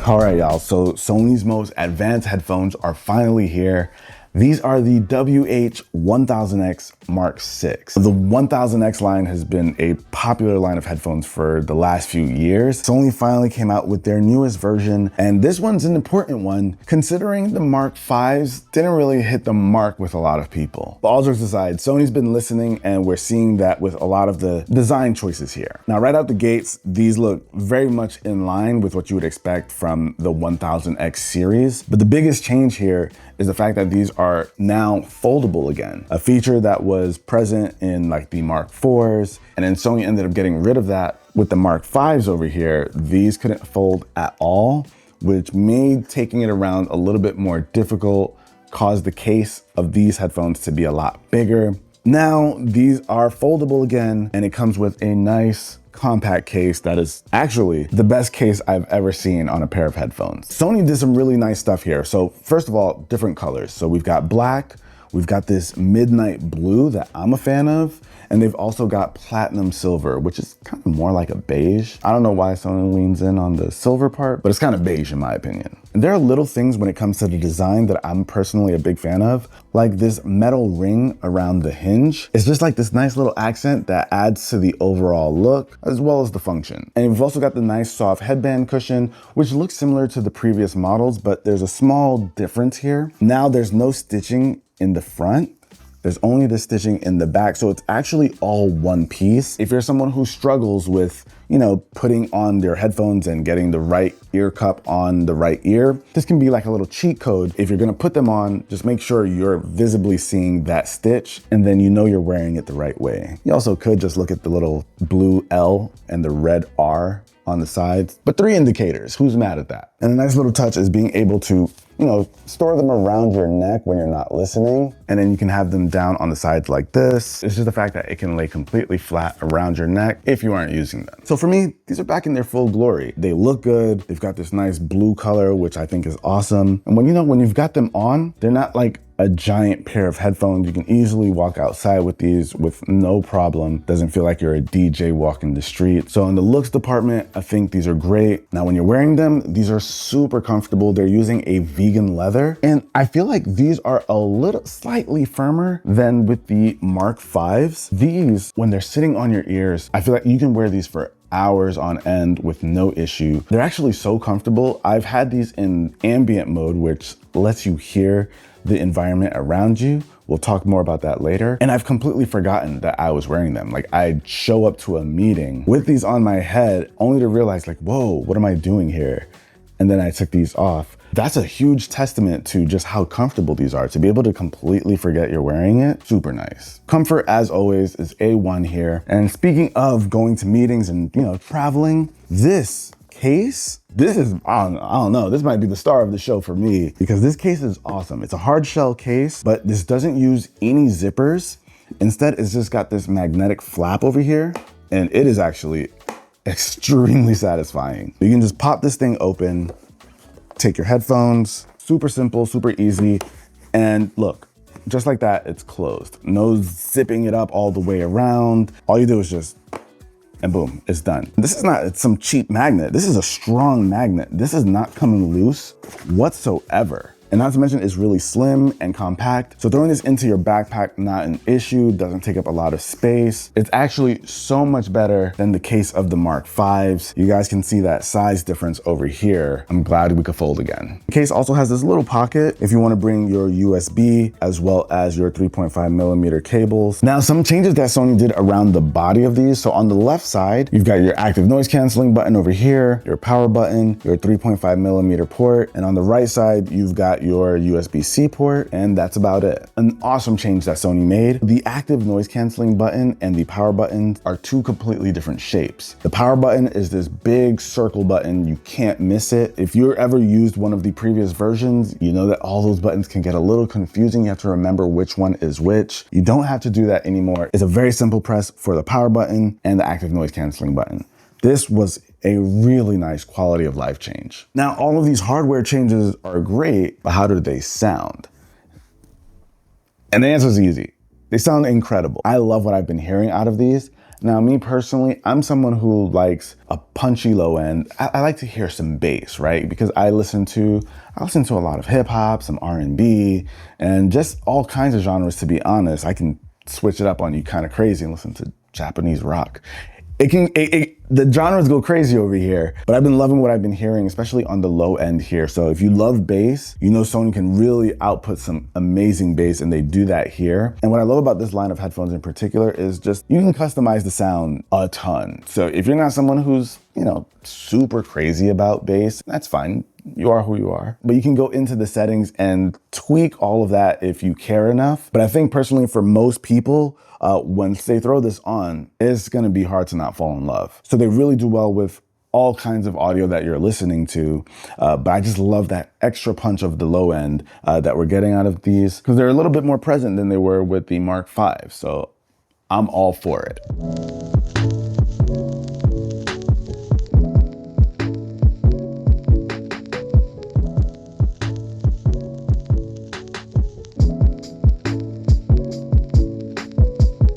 All right, y'all, so Sony's most advanced headphones are finally here. These are the WH-1000XM6. The 1000X line has been a popular line of headphones for the last few years. Sony finally came out with their newest version, and this one's an important one considering the Mark V's didn't really hit the mark with a lot of people. But all jokes aside, Sony's been listening, and we're seeing that with a lot of the design choices here. Now, right out the gates, these look very much in line with what you would expect from the 1000X series. But the biggest change here is the fact that these are now foldable again, a feature that was present in like the Mark IVs, and then Sony ended up getting rid of that with the Mark V's over here. These couldn't fold at all, which made taking it around a little bit more difficult, caused the case of these headphones to be a lot bigger. Now these are foldable again, and it comes with a nice compact case that is actually the best case I've ever seen on a pair of headphones. Sony did some really nice stuff here. So first of all, different colors. So we've got black, we've got this midnight blue that I'm a fan of, and they've also got platinum silver, which is kind of more like a beige. I don't know why Sony leans in on the silver part, but it's kind of beige in my opinion. And there are little things when it comes to the design that I'm personally a big fan of, like this metal ring around the hinge. It's just like this nice little accent that adds to the overall look as well as the function. And we've also got the nice soft headband cushion, which looks similar to the previous models, but there's a small difference here. Now there's no stitching in the front. There's only the stitching in the back, so it's actually all one piece. If you're someone who struggles with, putting on their headphones and getting the right ear cup on the right ear, this can be like a little cheat code. If you're gonna put them on, just make sure you're visibly seeing that stitch, and then you know you're wearing it the right way. You also could just look at the little blue L and the red R on the sides, but 3 indicators, who's mad at that? And a nice little touch is being able to store them around your neck when you're not listening. And then you can have them down on the sides like this. It's just the fact that it can lay completely flat around your neck if you aren't using them. So for me, these are back in their full glory. They look good. They've got this nice blue color, which I think is awesome. And when you've got them on, they're not like a giant pair of headphones. You can easily walk outside with these with no problem. Doesn't feel like you're a DJ walking the street. So in the looks department, I think these are great. Now, when you're wearing them, these are super comfortable. They're using a vegan leather. And I feel like these are a little slightly firmer than with the Mark V's. These, when they're sitting on your ears, I feel like you can wear these for hours on end with no issue. They're actually so comfortable. I've had these in ambient mode, which lets you hear the environment around you. We'll talk more about that later. And I've completely forgotten that I was wearing them. Like, I'd show up to a meeting with these on my head only to realize like, whoa, what am I doing here? And then I took these off. That's a huge testament to just how comfortable these are. To be able to completely forget you're wearing it, super nice. Comfort, as always, is A1 here. And speaking of going to meetings and traveling, this case, this is, I don't know, this might be the star of the show for me because this case is awesome. It's a hard shell case, but this doesn't use any zippers. Instead, it's just got this magnetic flap over here, and it is actually extremely satisfying. You can just pop this thing open, take your headphones, super simple, super easy, and look, just like that, it's closed. No zipping it up all the way around. All you do is just, and boom, it's done. This is not some cheap magnet. This is a strong magnet. This is not coming loose whatsoever. And not to mention, it's really slim and compact. So throwing this into your backpack, not an issue, doesn't take up a lot of space. It's actually so much better than the case of the Mark V's. You guys can see that size difference over here. I'm glad we could fold again. The case also has this little pocket if you want to bring your USB as well as your 3.5mm cables. Now, some changes that Sony did around the body of these. So on the left side, you've got your active noise canceling button over here, your power button, your 3.5mm port. And on the right side, you've got your USB-C port, and that's about it. An awesome change that Sony made. The active noise canceling button and the power button are 2 completely different shapes. The power button is this big circle button. You can't miss it. If you've ever used one of the previous versions, you know that all those buttons can get a little confusing. You have to remember which one is which. You don't have to do that anymore. It's a very simple press for the power button and the active noise canceling button. This was a really nice quality of life change. Now, all of these hardware changes are great, but how do they sound? And the answer is easy. They sound incredible. I love what I've been hearing out of these. Now, me personally, I'm someone who likes a punchy low end. I like to hear some bass, right? Because I listen to a lot of hip hop, some R&B, and just all kinds of genres, to be honest. I can switch it up on you kind of crazy and listen to Japanese rock. The genres go crazy over here, but I've been loving what I've been hearing, especially on the low end here. So if you love bass, you know Sony can really output some amazing bass, and they do that here. And what I love about this line of headphones in particular is just you can customize the sound a ton. So if you're not someone who's, you know, super crazy about bass, that's fine. You are who you are. But you can go into the settings and tweak all of that if you care enough. But I think personally for most people, once they throw this on, it's gonna be hard to not fall in love. So they really do well with all kinds of audio that you're listening to. But I just love that extra punch of the low end that we're getting out of these, because they're a little bit more present than they were with the Mark V. So I'm all for it.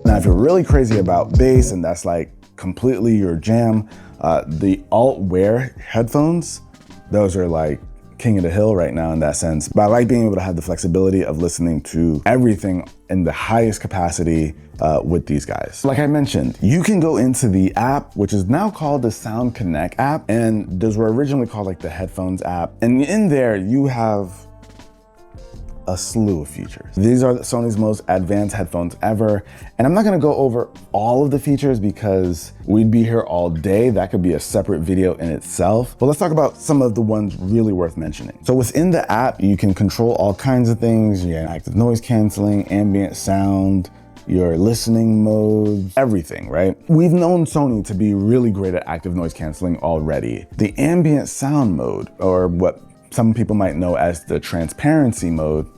Now, if you're really crazy about bass and that's like completely your jam, the alt-wear headphones, those are like king of the hill right now in that sense. But I like being able to have the flexibility of listening to everything in the highest capacity with these guys. Like I mentioned, you can go into the app, which is now called the Sound Connect app, and those were originally called like the Headphones app. And in there, you have a slew of features. These are Sony's most advanced headphones ever. And I'm not gonna go over all of the features because we'd be here all day. That could be a separate video in itself. But let's talk about some of the ones really worth mentioning. So within the app, you can control all kinds of things. You have active noise canceling, ambient sound, your listening modes, everything, right? We've known Sony to be really great at active noise canceling already. The ambient sound mode, or what some people might know as the transparency mode,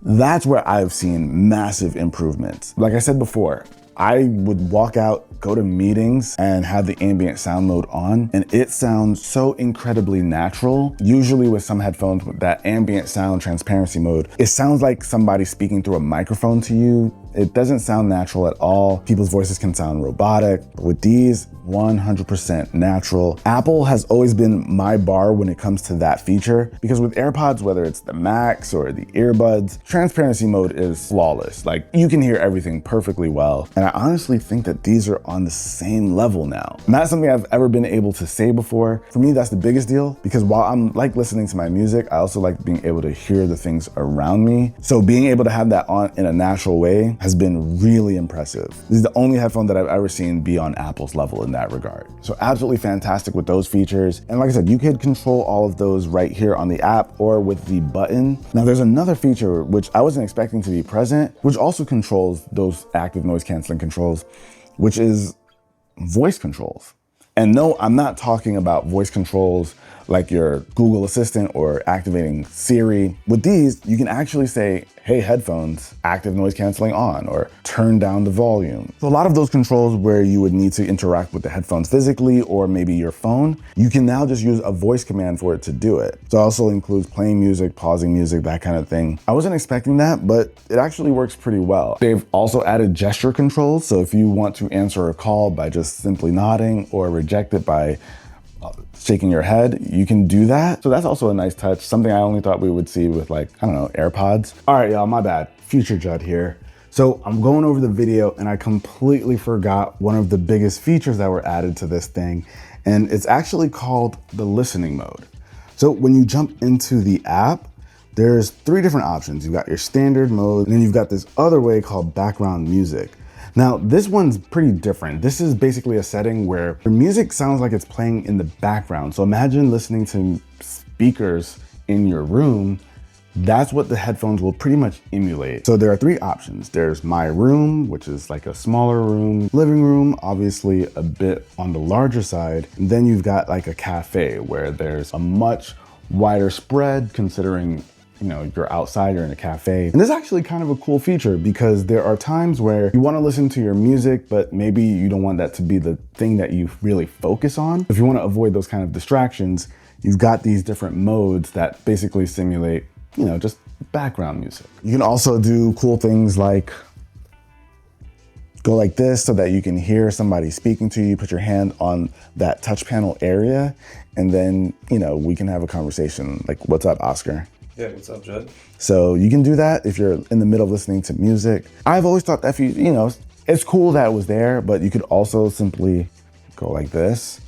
that's where I've seen massive improvements. Like I said before, I would walk out, go to meetings and have the ambient sound mode on, and it sounds so incredibly natural. Usually with some headphones with that ambient sound transparency mode, it sounds like somebody speaking through a microphone to you. It doesn't sound natural at all. People's voices can sound robotic. With these, 100% natural. Apple has always been my bar when it comes to that feature, because with AirPods, whether it's the Max or the earbuds, transparency mode is flawless. Like, you can hear everything perfectly well. And I honestly think that these are on the same level now. Not something I've ever been able to say before. For me, that's the biggest deal, because while I'm like listening to my music, I also like being able to hear the things around me. So being able to have that on in a natural way has been really impressive. This is the only headphone that I've ever seen be on Apple's level in that regard. So absolutely fantastic with those features. And like I said, you could control all of those right here on the app or with the button. Now there's another feature which I wasn't expecting to be present, which also controls those active noise canceling controls, which is voice controls. And no, I'm not talking about voice controls like your Google Assistant or activating Siri. With these, you can actually say, hey headphones, active noise canceling on, or turn down the volume. So a lot of those controls where you would need to interact with the headphones physically or maybe your phone, you can now just use a voice command for it to do it. So it also includes playing music, pausing music, that kind of thing. I wasn't expecting that, but it actually works pretty well. They've also added gesture controls. So if you want to answer a call by just simply nodding or reject it by shaking your head, you can do that. So that's also a nice touch, something I only thought we would see with like, I don't know, AirPods. All right, y'all, my bad. Future Judd here. So I'm going over the video and I completely forgot one of the biggest features that were added to this thing. And it's actually called the listening mode. So when you jump into the app, there's 3 different options. You've got your standard mode, and then you've got this other way called background music. Now, this one's pretty different. This is basically a setting where your music sounds like it's playing in the background. So imagine listening to speakers in your room. That's what the headphones will pretty much emulate. So there are 3 options. There's my room, which is like a smaller room, living room, obviously a bit on the larger side. And then you've got like a cafe where there's a much wider spread considering, you know, you're outside, you're in a cafe. And this is actually kind of a cool feature because there are times where you want to listen to your music, but maybe you don't want that to be the thing that you really focus on. If you want to avoid those kind of distractions, you've got these different modes that basically simulate, you know, just background music. You can also do cool things like go like this so that you can hear somebody speaking to you. Put your hand on that touch panel area, and then, you know, we can have a conversation. Like, what's up, Oscar? Yeah, what's up, Jed? So you can do that if you're in the middle of listening to music. I've always thought that, you know, it's cool that it was there, but you could also simply go like this,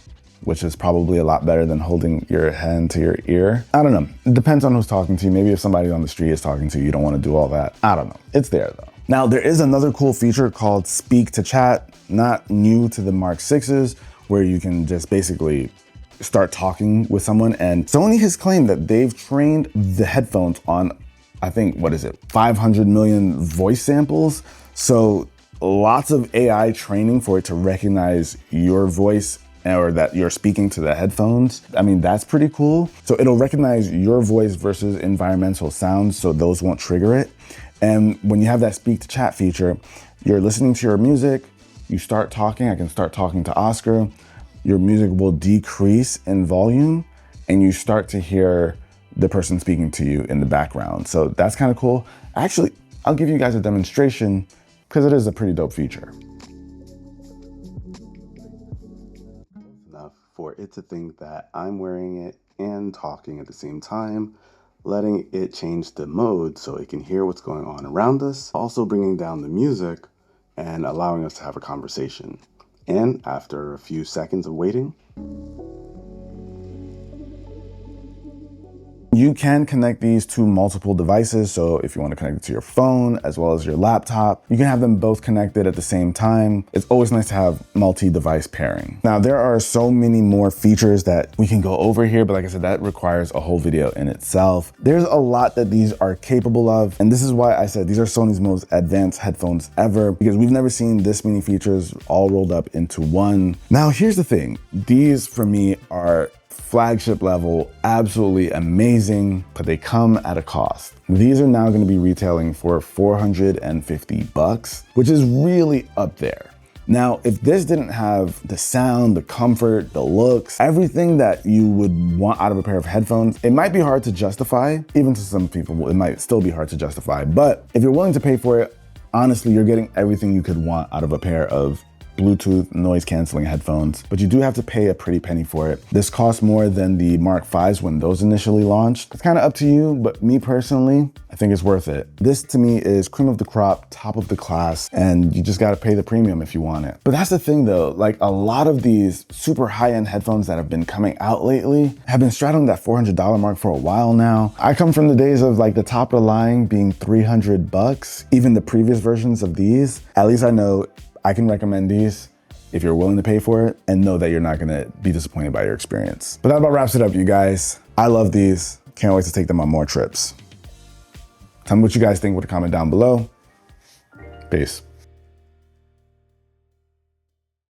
which is probably a lot better than holding your hand to your ear. I don't know. It depends on who's talking to you. Maybe if somebody on the street is talking to you, you don't want to do all that. I don't know. It's there though. Now, there is another cool feature called Speak to Chat, not new to the Mark 6s, where you can just basically start talking with someone. And Sony has claimed that they've trained the headphones on, I think, 500 million voice samples. So lots of AI training for it to recognize your voice or that you're speaking to the headphones. I mean, that's pretty cool. So it'll recognize your voice versus environmental sounds, so those won't trigger it. And when you have that speak to chat feature, you're listening to your music, you start talking, I can start talking to Oscar, your music will decrease in volume, and you start to hear the person speaking to you in the background. So that's kind of cool. Actually, I'll give you guys a demonstration because it is a pretty dope feature. Enough for it to think that I'm wearing it and talking at the same time, letting it change the mode so it can hear what's going on around us, also bringing down the music and allowing us to have a conversation. And after a few seconds of waiting, you can connect these to multiple devices. So if you want to connect it to your phone as well as your laptop, you can have them both connected at the same time. It's always nice to have multi-device pairing. Now, there are so many more features that we can go over here, but like I said, that requires a whole video in itself. There's a lot that these are capable of. And this is why I said these are Sony's most advanced headphones ever, because we've never seen this many features all rolled up into one. Now, here's the thing. These for me are flagship level, absolutely amazing, but they come at a cost. These are now going to be retailing for $450, which is really up there. Now, if this didn't have the sound, the comfort, the looks, everything that you would want out of a pair of headphones, it might be hard to justify. Even to some people, it might still be hard to justify. But if you're willing to pay for it, honestly, you're getting everything you could want out of a pair of Bluetooth noise canceling headphones, but you do have to pay a pretty penny for it. This costs more than the Mark 5s when those initially launched. It's kind of up to you, but me personally, I think it's worth it. This to me is cream of the crop, top of the class, and you just got to pay the premium if you want it. But that's the thing though, like a lot of these super high-end headphones that have been coming out lately have been straddling that $400 mark for a while now. I come from the days of like the top of the line being $300, even the previous versions of these. At least I know I can recommend these if you're willing to pay for it and know that you're not gonna be disappointed by your experience. But that about wraps it up, you guys. I love these. Can't wait to take them on more trips. Tell me what you guys think with a comment down below. Peace.